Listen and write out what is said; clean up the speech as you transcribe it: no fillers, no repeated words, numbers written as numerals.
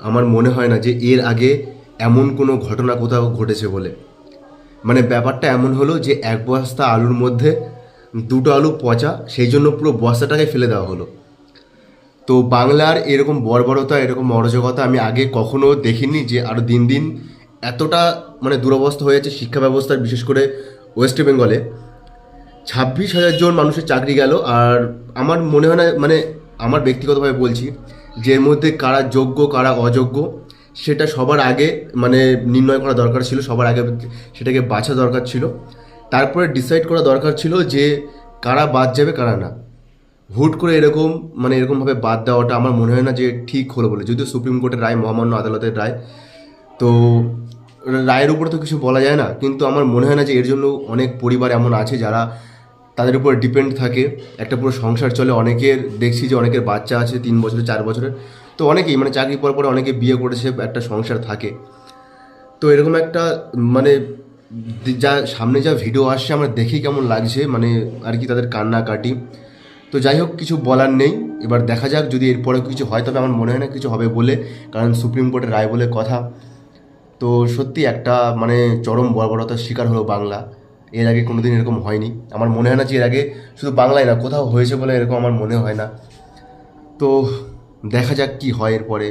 আমার মনে হয় না যে এর আগে এমন কোনো ঘটনা কোথাও ঘটেছে বলে। মানে ব্যাপারটা এমন হলো যে এক বস্তা আলুর মধ্যে দুটো আলু পচা, সেই জন্য পুরো বস্তাটাকে ফেলে দেওয়া হলো। তো বাংলার এরকম বর্বরতা, এরকম অরাজকতা আমি আগে কখনো দেখিনি, যে আরও দিন দিন এতটা মানে দুরবস্থা হয়ে যাচ্ছে শিক্ষা ব্যবস্থার, বিশেষ করে ওয়েস্ট বেঙ্গলে। 26,000 জন মানুষের চাকরি গেল। আর আমার মনে হয় না, মানে আমার ব্যক্তিগতভাবে বলছি, যে এর মধ্যে কারা যোগ্য কারা অযোগ্য সেটা সবার আগে মানে নির্ণয় করা দরকার ছিল, সবার আগে সেটাকে বাছা দরকার ছিল, তারপরে ডিসাইড করা দরকার ছিল যে কারা বাদ যাবে কারা না। হুট করে এরকম মানে এরকমভাবে বাদ দেওয়াটা আমার মনে হয় না যে ঠিক হলো বলে। যদিও সুপ্রিম কোর্টের রায়, মহামান্য আদালতের রায়, তো রায়ের উপরে তো কিছু বলা যায় না, কিন্তু আমার মনে হয় না যে এর জন্য অনেক পরিবার এমন আছে যারা তাদের উপর ডিপেন্ড থাকে, একটা পুরো সংসার চলে। অনেকের দেখছি যে অনেকের বাচ্চা আছে 3 বছরের 4 বছরের, তো অনেকেই মানে চাকরি পর পরে অনেকে বিয়ে করেছে, একটা সংসার থাকে। তো এরকম একটা মানে যা সামনে যা ভিডিও আসছে আমার দেখেই কেমন লাগছে, মানে আর কি তাদের কান্নাকাটি। তো যাই হোক, কিছু বলার নেই, এবার দেখা যাক যদি এরপরে কিছু হয়, তবে আমার মনে হয় না কিছু হবে বলে, কারণ সুপ্রিম কোর্টের রায় বলে কথা। তো সত্যি একটা মানে চরম বর্বরতার শিকার হলো বাংলা। এর আগে কোনোদিন এরকম হয়নি, আমার মনে হয় না যে এর আগে শুধু বাংলায় না কোথাও হয়েছে বলে এরকম আমার মনে হয় না। তো দেখা যাক কি হয় এরপরে।